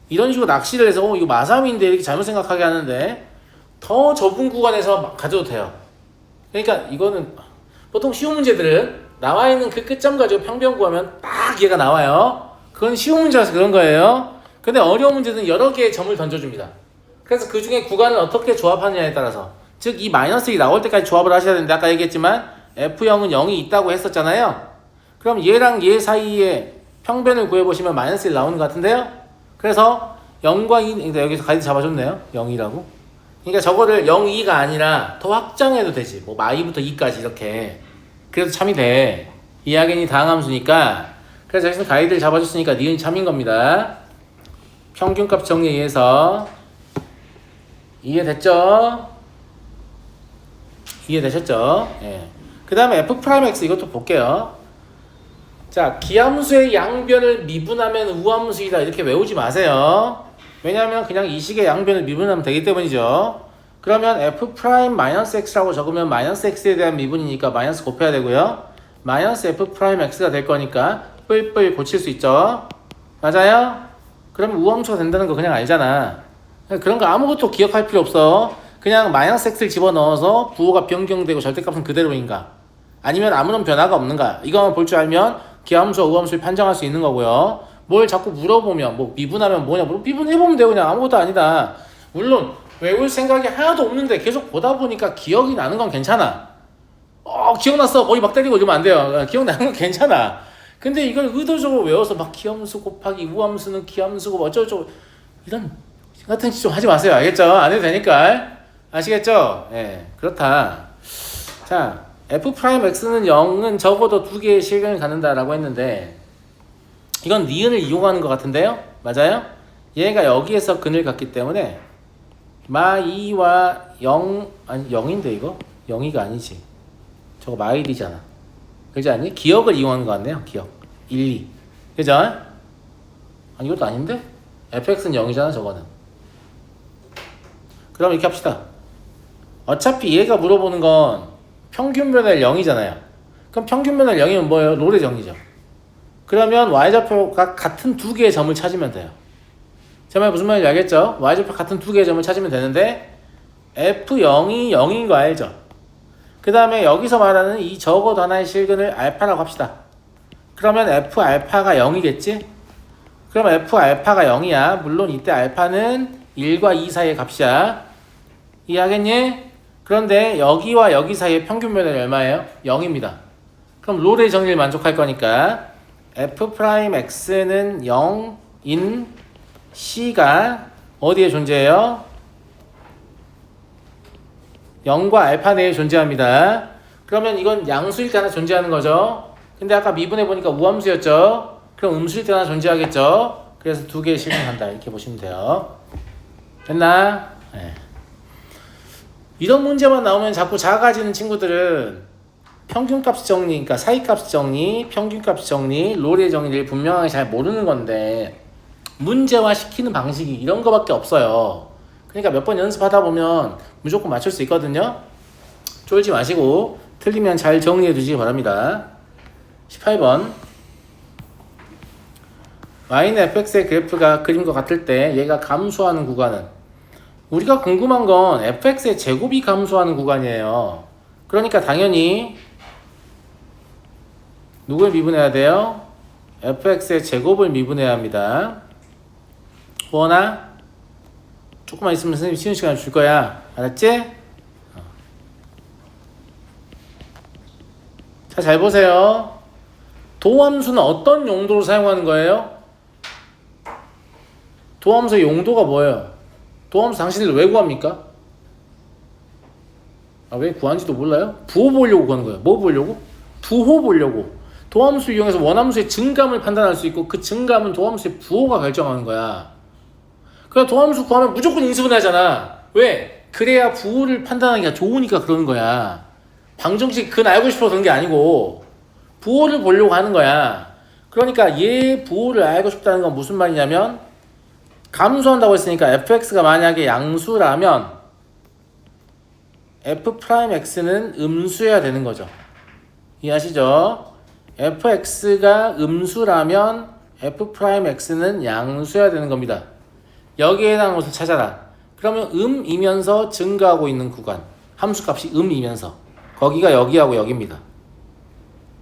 이런 식으로 낚시를 해서 이거 마삼인데 이렇게 잘못 생각하게 하는데 더 좁은 구간에서 가져도 돼요. 그러니까 이거는 보통 쉬운 문제들은 나와 있는 그 끝점 가지고 평변 구하면 딱 얘가 나와요. 그건 쉬운 문제라서 그런 거예요. 근데 어려운 문제는 여러 개의 점을 던져줍니다. 그래서 그 중에 구간을 어떻게 조합하느냐에 따라서 즉 이 마이너스 1이 나올 때까지 조합을 하셔야 되는데 아까 얘기했지만 F0은 0이 있다고 했었잖아요. 그럼 얘랑 얘 사이에 평변을 구해보시면 마이너스 1 나오는 것 같은데요. 그래서 0과 2, 여기서 가이드 잡아줬네요. 0이라고. 그러니까 저거를 0, 2가 아니라 더 확장해도 되지. 뭐 마이부터 2까지 이렇게. 그래도 참이 돼. 이하겐이 다항함수니까. 그래서 여기서 가이드를 잡아줬으니까 니은 참인 겁니다. 평균값 정리에 의해서. 이해됐죠? 이해되셨죠? 예. 그 다음에 F'X 이것도 볼게요. 자, 기함수의 양변을 미분하면 우함수이다. 이렇게 외우지 마세요. 왜냐하면 그냥 이 식의 양변을 미분하면 되기 때문이죠. 그러면 F'-X라고 적으면 -X에 대한 미분이니까 마이너스 곱해야 되고요. 마이너스 F'X가 될 거니까 뿔뿔 고칠 수 있죠. 맞아요? 그러면 우함수가 된다는 거 그냥 알잖아. 그런 거 아무것도 기억할 필요 없어. 그냥 -X를 집어넣어서 부호가 변경되고 절대값은 그대로인가, 아니면 아무런 변화가 없는가, 이거만 볼 줄 알면 기함수와 우함수를 판정할 수 있는 거고요. 뭘 자꾸 물어보면 뭐 미분하면 뭐냐, 뭐 미분해보면 되고 그냥 아무것도 아니다. 물론 외울 생각이 하나도 없는데 계속 보다 보니까 기억이 나는 건 괜찮아. 기억났어 머리 막 때리고 이러면 안 돼요. 기억나는 건 괜찮아. 근데 이걸 의도적으로 외워서 막 기함수 곱하기 우함수는 기함수고 뭐 어쩌고저쩌고 이런 같은 짓 좀 하지 마세요. 알겠죠? 안 해도 되니까. 아시겠죠? 예, 그렇다. 자, F'X는 0은 적어도 2개의 실근을 갖는다라고 했는데, 이건 니은을 이용하는 것 같은데요? 맞아요? 얘가 여기에서 근을 갖기 때문에 마2와 0, 아니 0인데 이거? 0이가 아니지. 저거 마1이잖아. 그렇지 않니? 기억을 이용하는 것 같네요. 기억. 1, 2. 그죠? 아니 이것도 아닌데? fx는 0이잖아 저거는. 그럼 이렇게 합시다. 어차피 얘가 물어보는 건 평균변의 0이잖아요. 그럼 평균변의 0이면 뭐예요? 롤의 정의죠. 그러면 y좌표가 같은 2개의 점을 찾으면 돼요. 제 말 무슨 말인지 알겠죠? y좌표 같은 2개의 점을 찾으면 되는데 f0이 0인 거 알죠? 그 다음에 여기서 말하는 이 적어도 하나의 실근을 알파라고 합시다. 그러면 f알파가 0이겠지? 그럼 f알파가 0이야. 물론 이때 알파는 1과 2 사이의 값이야. 이해하겠니? 그런데 여기와 여기 사이의 평균변이 얼마예요? 0입니다. 그럼 롤의 정의를 만족할 거니까 F'X는 0인 C가 어디에 존재해요? 0과 알파 내에 존재합니다. 그러면 이건 양수일 때 하나 존재하는 거죠. 근데 아까 미분해보니까 우함수였죠. 그럼 음수일 때 하나 존재하겠죠. 그래서 2개의 실행한다. 이렇게 보시면 돼요. 됐나? 네. 이런 문제만 나오면 자꾸 작아지는 친구들은 평균값 정리, 그러니까 사이값 정리, 평균값 정리, 롤의 정리를 분명하게 잘 모르는 건데 문제화 시키는 방식이 이런 거밖에 없어요. 그러니까 몇 번 연습하다 보면 무조건 맞출 수 있거든요. 쫄지 마시고 틀리면 잘 정리해 두시기 바랍니다. 18번 y는 fx의 그래프가 그림과 같을 때 얘가 감소하는 구간은, 우리가 궁금한 건 fx의 제곱이 감소하는 구간이에요. 그러니까 당연히 누굴 미분해야 돼요? fx의 제곱을 미분해야 합니다. 원아? 조금만 있으면 선생님 쉬는 시간 줄 거야. 알았지? 자, 잘 보세요. 도함수는 어떤 용도로 사용하는 거예요? 도함수의 용도가 뭐예요? 도함수 당신들 왜 구합니까? 왜 구하는지도 몰라요? 부호 보려고 구하는 거예요. 뭐 보려고? 부호 보려고. 도함수 이용해서 원함수의 증감을 판단할 수 있고 그 증감은 도함수의 부호가 결정하는 거야. 그냥 도함수 구하면 무조건 인수분해 하잖아. 왜? 그래야 부호를 판단하기가 좋으니까 그러는 거야. 방정식 근 알고 싶어서 그런 게 아니고 부호를 보려고 하는 거야. 그러니까 얘 부호를 알고 싶다는 건 무슨 말이냐면, 감소한다고 했으니까 fx가 만약에 양수라면 f'x는 음수여야 되는 거죠. 이해하시죠? fx가 음수라면 f'x는 양수여야 되는 겁니다. 여기에 해당하는 것을 찾아라. 그러면 음이면서 증가하고 있는 구간, 함수값이 음이면서 거기가 여기하고 여기입니다.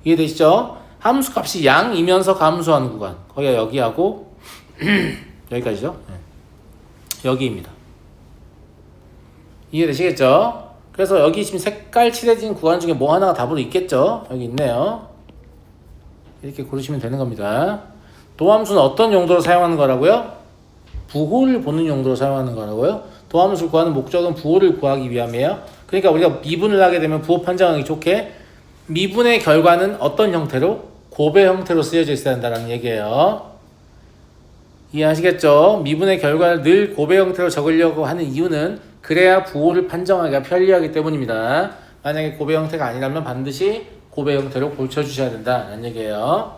이해되시죠? 함수값이 양이면서 감소하는 구간, 거기가 여기하고 여기까지죠? 네. 여기입니다. 이해되시겠죠? 그래서 여기 지금 색깔 칠해진 구간 중에 뭐 하나가 답으로 있겠죠? 여기 있네요. 이렇게 고르시면 되는 겁니다. 도함수는 어떤 용도로 사용하는 거라고요? 부호를 보는 용도로 사용하는 거라고요? 도함수를 구하는 목적은 부호를 구하기 위함이에요. 그러니까 우리가 미분을 하게 되면 부호 판정하기 좋게 미분의 결과는 어떤 형태로? 곱의 형태로 쓰여져 있어야 한다는 얘기예요. 이해하시겠죠? 미분의 결과를 늘 곱의 형태로 적으려고 하는 이유는 그래야 부호를 판정하기가 편리하기 때문입니다. 만약에 곱의 형태가 아니라면 반드시 곱의 형태로 고쳐주셔야 된다는 얘기예요.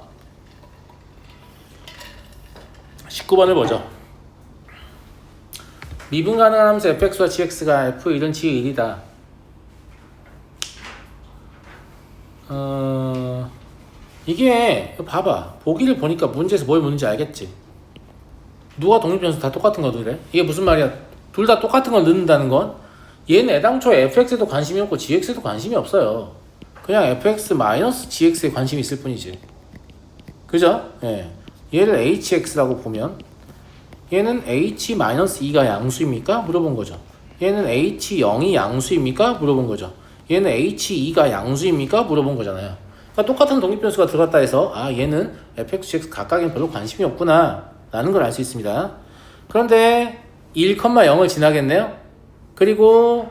19번을 보죠. 미분 가능한 함수 fx와 gx가 f1은 g1이다. 이게 봐봐. 보기를 보니까 문제에서 뭘 묻는지 알겠지? 누가 독립변수 다 똑같은 거도 그래? 이게 무슨 말이야? 둘 다 똑같은 걸 넣는다는 건 얘는 애당초에 fx에도 관심이 없고 gx에도 관심이 없어요. 그냥 fx-gx에 관심이 있을 뿐이지. 그죠? 예. 얘를 hx라고 보면 얘는 h-2가 양수입니까? 물어본 거죠. 얘는 h0이 양수입니까? 물어본 거죠. 얘는 h2가 양수입니까? 물어본 거잖아요. 그러니까 똑같은 독립변수가 들어갔다 해서 아 얘는 fx, gx 각각엔 별로 관심이 없구나 라는 걸 알 수 있습니다. 그런데 1,0을 지나겠네요. 그리고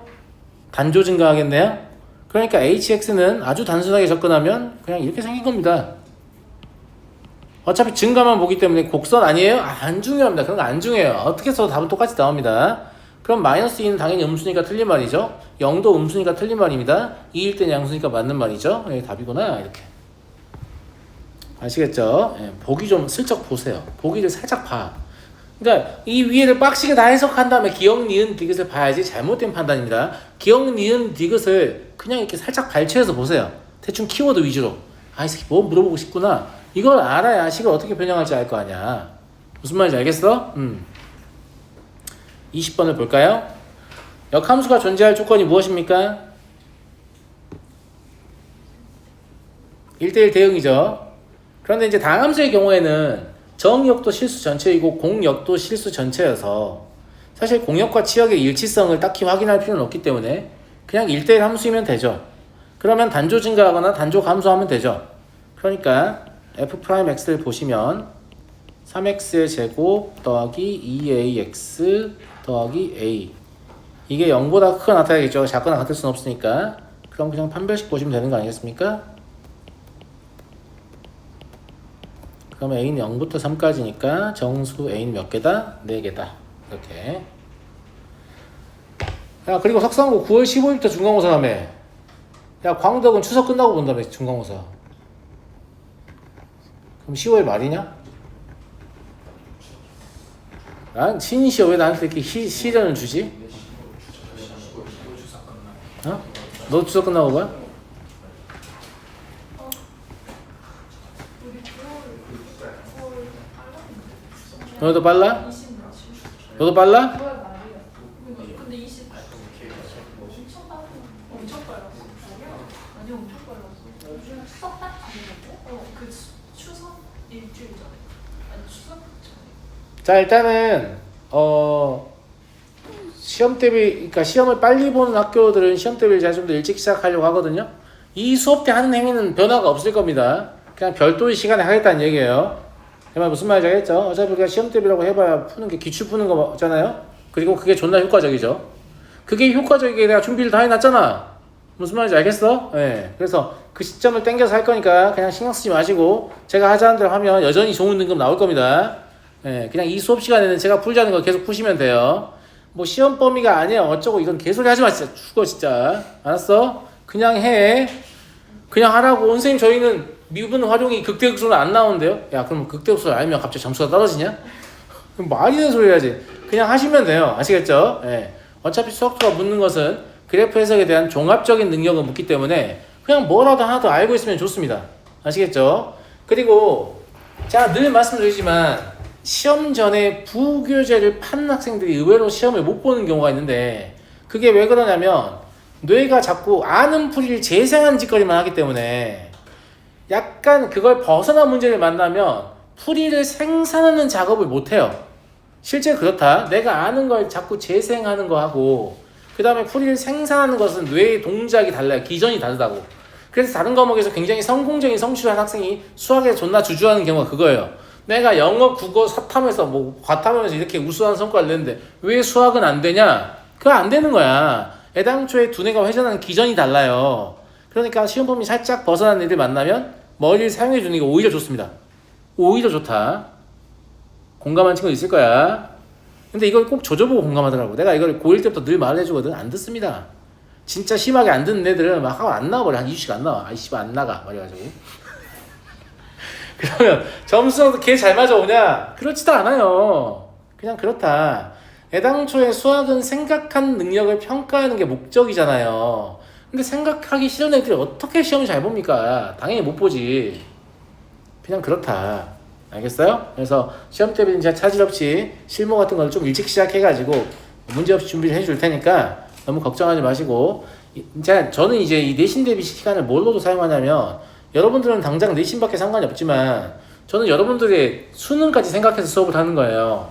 단조 증가하겠네요. 그러니까 hx는 아주 단순하게 접근하면 그냥 이렇게 생긴 겁니다. 어차피 증가만 보기 때문에 곡선 아니에요? 안 중요합니다. 그런 거 안 중요해요. 어떻게 써도 답은 똑같이 나옵니다. 그럼 마이너스 2는 당연히 음수니까 틀린 말이죠. 0도 음수니까 틀린 말입니다. 2일 때는 양수니까 맞는 말이죠. 네, 답이구나 이렇게. 아시겠죠? 네, 보기 좀 슬쩍 보세요. 보기를 살짝 봐. 그러니까 이 위에를 빡시게 다 해석한 다음에 기억, 니은, 디귿을 봐야지 잘못된 판단입니다. 기억, 니은, 디귿을 그냥 이렇게 살짝 발췌해서 보세요. 대충 키워드 위주로. 아, 이 새끼 뭐 물어보고 싶구나. 이걸 알아야 식을 어떻게 변형할지 알 거 아니야. 무슨 말인지 알겠어? 20번을 볼까요? 역함수가 존재할 조건이 무엇입니까? 1대1 대응이죠. 그런데 이제 다항함수의 경우에는 정역도 실수 전체이고 공역도 실수 전체여서 사실 공역과 치역의 일치성을 딱히 확인할 필요는 없기 때문에 그냥 1대1 함수이면 되죠. 그러면 단조 증가하거나 단조 감소하면 되죠. 그러니까 f'x를 보시면 3x의 제곱 더하기 2ax 더하기 a 이게 0보다 크거나 같아야겠죠. 작거나 같을 수는 없으니까. 그럼 그냥 판별식 보시면 되는 거 아니겠습니까? 그럼 a는 0부터 3까지니까 정수 a는 몇 개다? 4개다. 이렇게. 야, 그리고 석상고 9월 15일부터 중간고사 하며 야, 광덕은 추석 끝나고 본다며 중간고사. 그럼 10월 말이냐? 난 신이시여 왜 나한테 이렇게 시련을 주지? 어? 너 추석 끝나고 봐? 너도 빨라? 너도 빨라?
근데 20 엄청 빨랐어. 아니 엄청 빨랐어. 요즘 추석 딱 전이었고? 그 추석 일주일 전에. 아니 추석 전에.
자 일단은 시험 대비 그러니까 시험을 빨리 보는 학교들은 시험 대비를 좀 더 일찍 시작하려고 하거든요. 이 수업 때 하는 행위는 변화가 없을 겁니다. 그냥 별도의 시간에 하겠다는 얘기예요. 정말 무슨 말인지 알겠죠? 어차피 우리가 시험 대비라고 해봐야 푸는 게 기출 푸는 거잖아요. 그리고 그게 존나 효과적이죠. 그게 효과적이게 내가 준비를 다 해놨잖아. 무슨 말인지 알겠어? 네. 그래서 그 시점을 땡겨서 할 거니까 그냥 신경 쓰지 마시고 제가 하자는 대로 하면 여전히 좋은 등급 나올 겁니다. 네. 그냥 이 수업 시간에는 제가 풀자는 거 계속 푸시면 돼요. 뭐 시험 범위가 아니야 어쩌고 이건 개소리 하지 마. 진짜 죽어 진짜. 알았어? 그냥 해. 그냥 하라고. 선생님 저희는 미분 활용이 극대극소는 안 나오는데요. 야 그럼 극대극소를 알면 갑자기 점수가 떨어지냐? 그럼 말이 되는 소리 해야지. 그냥 하시면 돼요. 아시겠죠? 예. 어차피 수학투가 묻는 것은 그래프 해석에 대한 종합적인 능력을 묻기 때문에 그냥 뭐라도 하나 더 알고 있으면 좋습니다. 아시겠죠? 그리고 제가 늘 말씀드리지만 시험 전에 부교재를 파는 학생들이 의외로 시험을 못 보는 경우가 있는데 그게 왜 그러냐면 뇌가 자꾸 아는 풀이를 재생하는 짓거리만 하기 때문에 약간 그걸 벗어난 문제를 만나면 풀이를 생산하는 작업을 못해요. 실제 그렇다. 내가 아는 걸 자꾸 재생하는 거하고 그 다음에 풀이를 생산하는 것은 뇌의 동작이 달라요. 기전이 다르다고. 그래서 다른 과목에서 굉장히 성공적인 성취를 한 학생이 수학에 존나 주저하는 경우가 그거예요. 내가 영어, 국어, 사탐에서 뭐 과탐에서 이렇게 우수한 성과를 냈는데 왜 수학은 안 되냐? 그거 안 되는 거야. 애당초에 두뇌가 회전하는 기전이 달라요. 그러니까 시험 범위 살짝 벗어난 애들 만나면 머리를 사용해 주는 게 오히려 좋습니다. 오히려 좋다. 공감한 친구 있을 거야. 근데 이걸 꼭 조져보고 공감하더라고. 내가 이걸 고1 때부터 늘 말해주거든. 안 듣습니다. 진짜 심하게 안 듣는 애들은 막 하고 안 나와버려. 한 2주씩 안 나와. 아이씨, 안 나가. 말해가지고. 그러면 점수도 걔 잘 맞아오냐? 그렇지도 않아요. 그냥 그렇다. 애당초에 수학은 생각한 능력을 평가하는 게 목적이잖아요. 근데 생각하기 싫은 애들이 어떻게 시험을 잘 봅니까? 당연히 못 보지. 그냥 그렇다. 알겠어요? 그래서 시험 때는 제가 차질 없이 실무 같은 걸 좀 일찍 시작해가지고 문제 없이 준비를 해줄 테니까 너무 걱정하지 마시고, 저는 이제 이 내신 대비 시간을 뭘로도 사용하냐면, 여러분들은 당장 내신밖에 상관이 없지만 저는 여러분들의 수능까지 생각해서 수업을 하는 거예요.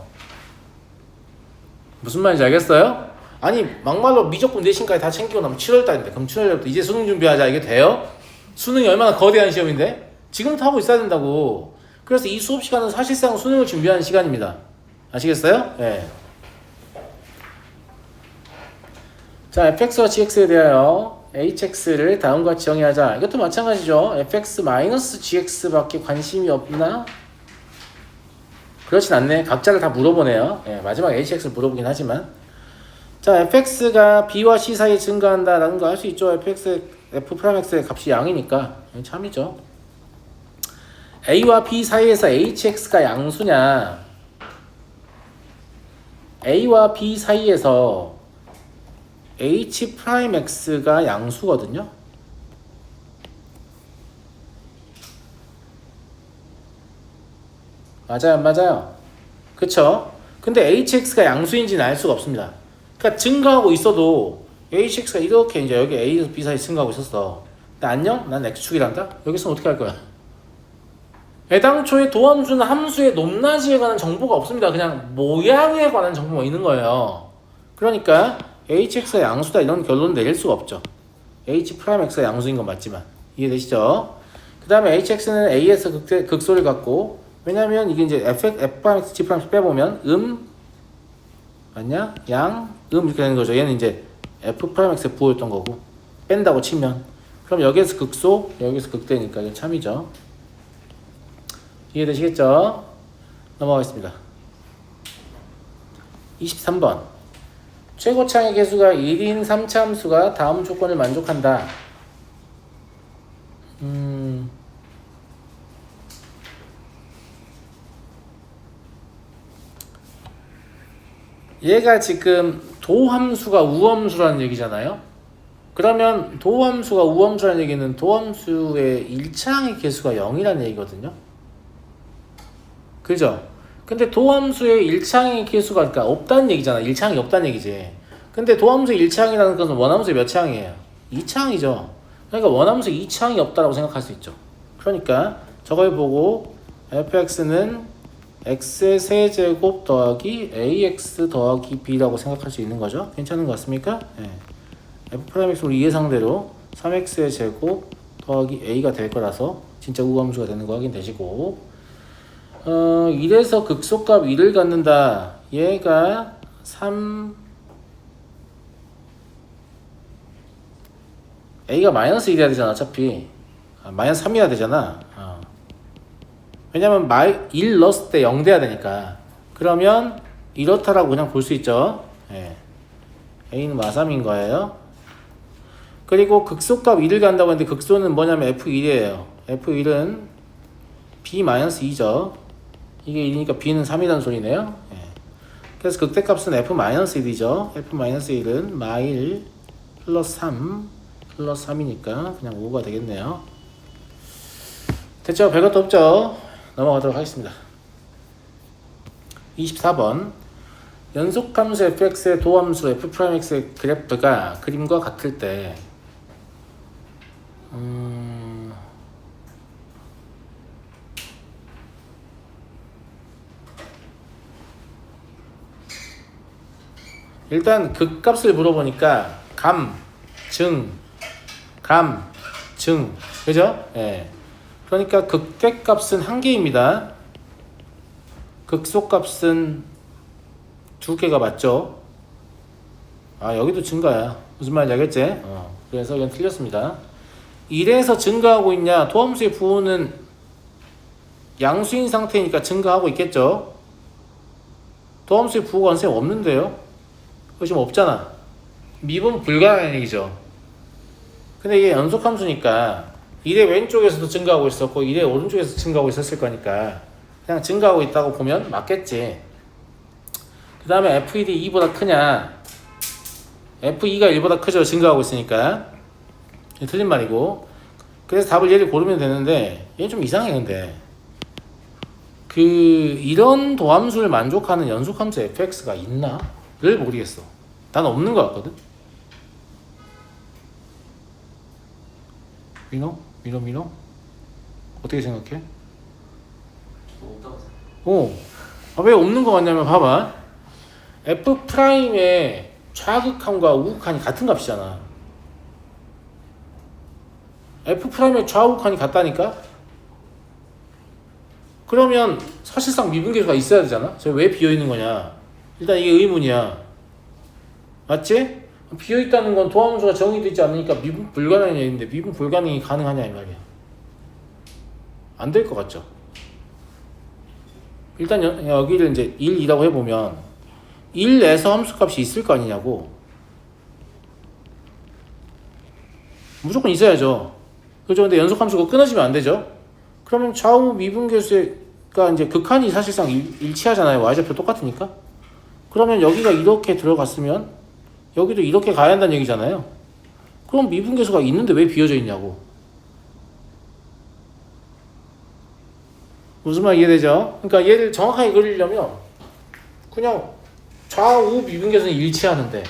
무슨 말인지 알겠어요? 아니 막말로 미적분 내신까지 다 챙기고 나면 7월달인데 그럼 7월달부터 이제 수능 준비하자 이게 돼요? 수능이 얼마나 거대한 시험인데? 지금부터 하고 있어야 된다고. 그래서 이 수업 시간은 사실상 수능을 준비하는 시간입니다. 아시겠어요? 네. 자, fx와 gx에 대하여 hx를 다음과 같이 정의하자. 이것도 마찬가지죠. fx-gx 밖에 관심이 없나? 그렇진 않네. 각자를 다 물어보네요. 예, 마지막에 hx를 물어보긴 하지만. 자, fx가 b와 c 사이에 증가한다라는 거 알 수 있죠. f'x의 값이 양이니까. 참이죠. a와 b 사이에서 hx가 양수냐? a와 b 사이에서 h'x가 양수거든요. 맞아요, 안 맞아요? 그쵸? 근데 hx가 양수인지는 알 수가 없습니다. 그러니까 증가하고 있어도 hx가 이렇게 이제 여기 a에서 b 사이 증가하고 있었어. 근데 안녕? 난 x축이란다? 여기서는 어떻게 할 거야? 애당초에 도함수는 함수의 높낮이에 관한 정보가 없습니다. 그냥 모양에 관한 정보가 있는 거예요. 그러니까 hx가 양수다 이런 결론을 내릴 수가 없죠. h'x가 양수인 건 맞지만. 이해되시죠? 그 다음에 hx는 a에서 극소를 갖고, 왜냐면 이게 이제 f'x, g'x 빼보면 맞냐? 이렇게 되는 거죠. 얘는 이제 f'x의 부호였던 거고, 뺀다고 치면. 그럼 여기에서 극소, 여기서 극대니까 이게 참이죠. 이해되시겠죠? 넘어가겠습니다. 23번. 최고차의 개수가 1인 3차함수가 다음 조건을 만족한다. 얘가 지금 도함수가 우함수라는 얘기잖아요. 그러면 도함수가 우함수라는 얘기는 도함수의 1차항의 개수가 0이라는 얘기거든요. 그죠? 근데 도함수의 1차항의 개수가 그러니까 없다는 얘기잖아. 1차항이 없다는 얘기지. 근데 도함수의 1차항이라는 것은 원함수의 몇 차항이에요? 2차항이죠. 그러니까 원함수의 2차항이 없다라고 생각할 수 있죠. 그러니까 저걸 보고 fx는 x의 세제곱 더하기 ax 더하기 b라고 생각할 수 있는 거죠. 괜찮은 것 같습니까? 네. f'x 우리 예상대로 3x의 제곱 더하기 a가 될 거라서 진짜 우함수가 되는 거 확인되시고, 1에서 극소값 1을 갖는다. 얘가 a가 마이너스 1이어야 되잖아. 어차피 마이너스 3이어야 되잖아. 왜냐면 1 넣었을 때 0 돼야 되니까. 그러면 이렇다라고 그냥 볼 수 있죠. 예. a는 마3인 거예요. 그리고 극소값 1을 간다고 했는데 극소는 뭐냐면 f1이에요. f1은 b-2죠. 이게 1이니까 b는 3이라는 소리네요. 예. 그래서 극대값은 f-1이죠. f-1은 마1 플러스 3 플러스 3이니까 그냥 5가 되겠네요. 됐죠? 별것도 없죠? 넘어가도록 하겠습니다. 24번. 연속함수 fx의 도함수 f'x의 그래프가 그림과 같을 때 일단 극값을 물어보니까 감, 증, 그죠? 예. 그러니까 극대값은 한 개입니다. 극소값은 두 개가 맞죠? 아, 여기도 증가야. 무슨 말인지 알겠지? 그래서 이건 틀렸습니다. 1에서 증가하고 있냐? 도함수의 부호는 양수인 상태니까 증가하고 있겠죠? 도함수의 부호가 선생님 없는데요? 그거 지금 없잖아. 미분 불가능한 얘기죠. 근데 이게 연속함수니까 1의 왼쪽에서도 증가하고 있었고 1의 오른쪽에서 증가하고 있었을 거니까 그냥 증가하고 있다고 보면 맞겠지. 그 다음에 F1이 2보다 크냐? F2가 1보다 크죠. 증가하고 있으니까. 틀린 말이고. 그래서 답을 얘를 고르면 되는데 얘는 좀 이상해. 근데 이런 도함수를 만족하는 연속함수 fx가 있나? 를 모르겠어. 난 없는 것 같거든. 민호? 어떻게 생각해?
없다고 생각해.
왜 없는 것 같냐면 봐봐. F'의 좌극함과 우극함이 같은 값이잖아. F'의 좌우극함이 같다니까? 그러면 사실상 미분계수가 있어야 되잖아? 저 왜 비어있는 거냐? 일단 이게 의문이야. 맞지? 비어있다는 건 도함수가 정의되지 않으니까 미분 불가능한 얘기인데 미분 불가능이 가능하냐 이 말이야. 안 될 것 같죠? 일단 여기를 이제 1, 2라고 해보면 1 내에서 함수값이 있을 거 아니냐고. 무조건 있어야죠. 그죠? 근데 연속함수가 끊어지면 안 되죠? 그러면 좌우 미분계수가 이제 극한이 사실상 일치하잖아요. y좌표 똑같으니까. 그러면 여기가 이렇게 들어갔으면 여기도 이렇게 가야 한다는 얘기잖아요. 그럼 미분계수가 있는데 왜 비어져 있냐고. 무슨 말 이해되죠? 그러니까 얘를 정확하게 그리려면 그냥 좌우 미분계수는 일치하는데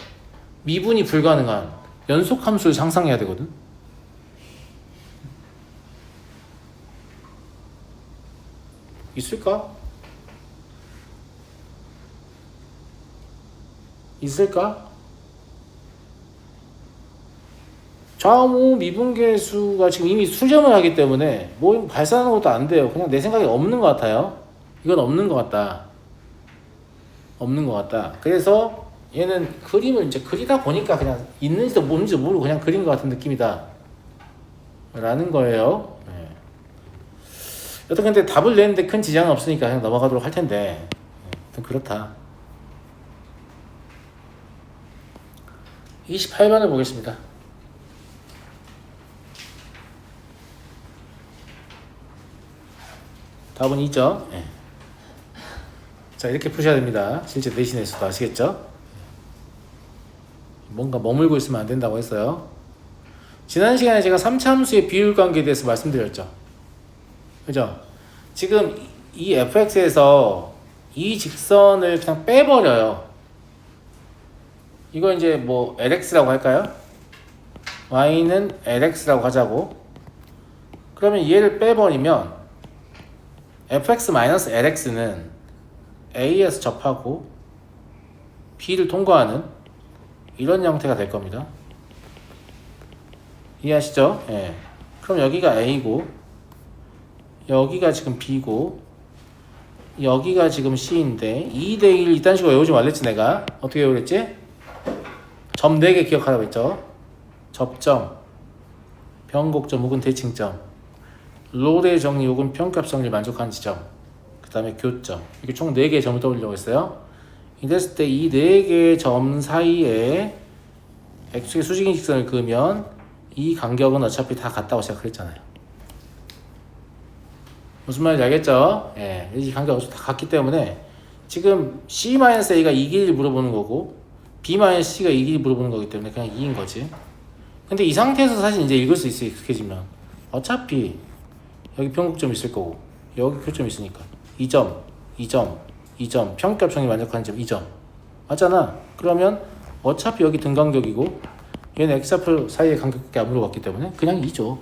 미분이 불가능한 연속함수를 상상해야 되거든. 있을까? 좌우 미분계수가 지금 이미 수렴을 하기 때문에 뭐 발산하는 것도 안 돼요. 그냥 내 생각에 없는 것 같아요. 이건 없는 것 같다. 그래서 얘는 그림을 이제 그리다 보니까 그냥 있는지도 뭔지도 모르고 그냥 그린 것 같은 느낌이다 라는 거예요. 네. 여튼 근데 답을 내는데 큰 지장은 없으니까 그냥 넘어가도록 할 텐데 여튼 그렇다. 28번을 보겠습니다. 답은 2죠. 네. 자, 이렇게 푸셔야 됩니다. 실제 내신에서도 아시겠죠? 뭔가 머물고 있으면 안 된다고 했어요. 지난 시간에 제가 3차 함수의 비율 관계에 대해서 말씀드렸죠. 그죠? 지금 이 fx에서 이 직선을 그냥 빼버려요. 이거 이제 뭐 lx라고 할까요? y는 lx라고 하자고. 그러면 얘를 빼버리면 fx-lx는 a에서 접하고 b를 통과하는 이런 형태가 될 겁니다. 이해하시죠? 예. 그럼 여기가 a고 여기가 지금 b고 여기가 지금 c인데 2대1 이딴 식으로 외우지 말랬지 내가. 어떻게 외우랬지? 점 4개 기억하라고 했죠. 접점, 변곡점 혹은 대칭점, 롤의 정리 혹은 평값성리를 만족하는 지점, 그 다음에 교점. 이렇게 총 4개의 점을 떠올리려고 했어요. 이랬을 때 이 4개의 점 사이에 x축의 수직인 직선을 그으면 이 간격은 어차피 다 같다고 생각했잖아요. 무슨 말인지 알겠죠? 예, 이 간격은 다 같기 때문에 지금 c-a가 이 길이를 물어보는 거고 b-c가 이 길이를 물어보는 거기 때문에 그냥 2인 거지. 근데 이 상태에서 사실 이제 읽을 수 있어. 익숙해지면 어차피 여기 평곡점 있을 거고 여기 교점 있으니까 2점, 2점, 2점 평값성이 만족하는 점 2점 맞잖아. 그러면 어차피 여기 등간격이고 얘는 x좌표 사이의 간격밖에 안 물어봤기 때문에 그냥 2죠.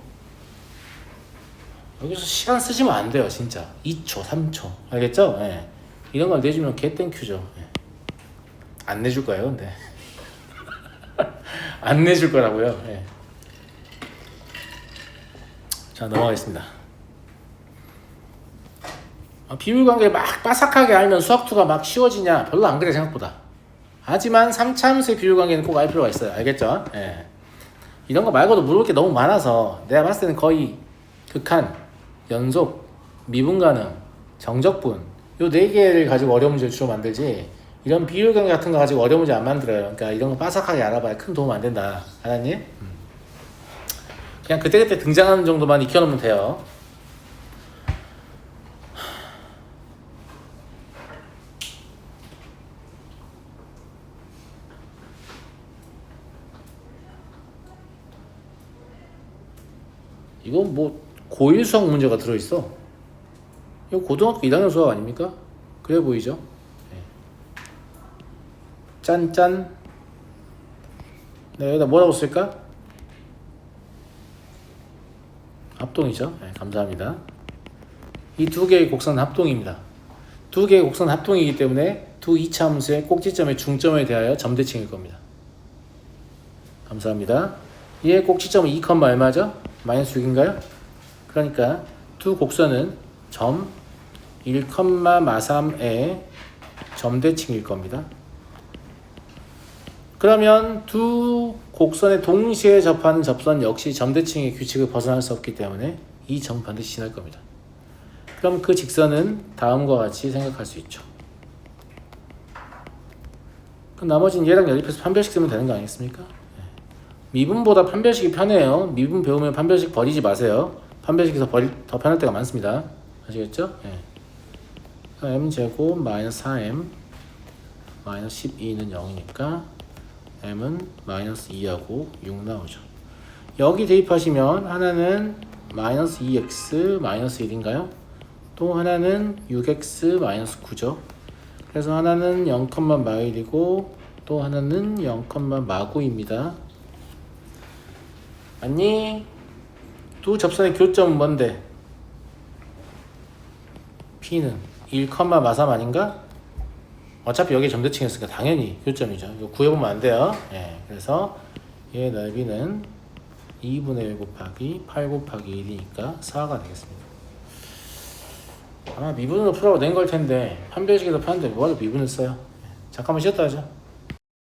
여기서 시간 쓰시면 안 돼요. 진짜 2초, 3초 알겠죠? 예. 이런 걸 내주면 개 땡큐죠. 예. 안 내줄 거예요 근데 안 내줄 거라고요. 예. 자, 넘어가겠습니다. 비율관계를 막 빠삭하게 알면 수학2가 막 쉬워지냐? 별로 안 그래 생각보다. 하지만 3차 함수의 비율관계는 꼭 알 필요가 있어요. 알겠죠? 예. 이런 거 말고도 물어볼 게 너무 많아서 내가 봤을 때는 거의 극한, 연속, 미분가능, 정적분 요 4개를 가지고 어려운 문제를 주로 만들지 이런 비율관계 같은 거 가지고 어려운 문제 안 만들어요. 그러니까 이런 거 빠삭하게 알아봐야 큰 도움 안 된다. 알았니? 그냥 그때그때 등장하는 정도만 익혀놓으면 돼요. 이건 뭐 고1 수학 문제가 들어있어. 이거 고등학교 1학년 수학 아닙니까? 그래 보이죠? 네. 짠짠. 네, 여기다 뭐라고 쓸까? 합동이죠. 네, 감사합니다. 이 두 개의 곡선은 합동입니다. 두 개의 곡선은 합동이기 때문에 두 2차 함수의 꼭지점의 중점에 대하여 점대칭일 겁니다. 감사합니다. 얘의 꼭지점은 2, 얼마죠? 마이너스 6인가요? 그러니까 두 곡선은 점 1,마삼의 점대칭일 겁니다. 그러면 두 곡선에 동시에 접하는 접선 역시 점대칭의 규칙을 벗어날 수 없기 때문에 이 점 반드시 지날 겁니다. 그럼 그 직선은 다음과 같이 생각할 수 있죠. 그럼 나머지는 얘랑 연립해서 판별식 쓰면 되는 거 아니겠습니까? 미분보다 판별식이 편해요. 미분 배우면 판별식 버리지 마세요. 판별식에서 더 편할 때가 많습니다. 아시겠죠? m제곱 마이너스 4m 마이너스 12는 0이니까 m은 마이너스 2하고 6 나오죠. 여기 대입하시면 하나는 마이너스 2x 마이너스 1인가요? 또 하나는 6x 마이너스 9죠. 그래서 하나는 0, 마일이고 또 하나는 0, 마구입니다. 맞니? 두 접선의 교점은 뭔데? P는 1, 마삼 아닌가? 어차피 여기 점대칭이었으니까 당연히 교점이죠. 이거 구해보면 안 돼요. 예, 그래서 얘의 넓이는 2분의 1 곱하기 8 곱하기 1이니까 4가 되겠습니다. 아마 미분으로 풀어도 된 걸 텐데 판별식에서 푸는데 뭐하러 미분을 써요? 잠깐만 쉬었다 하죠.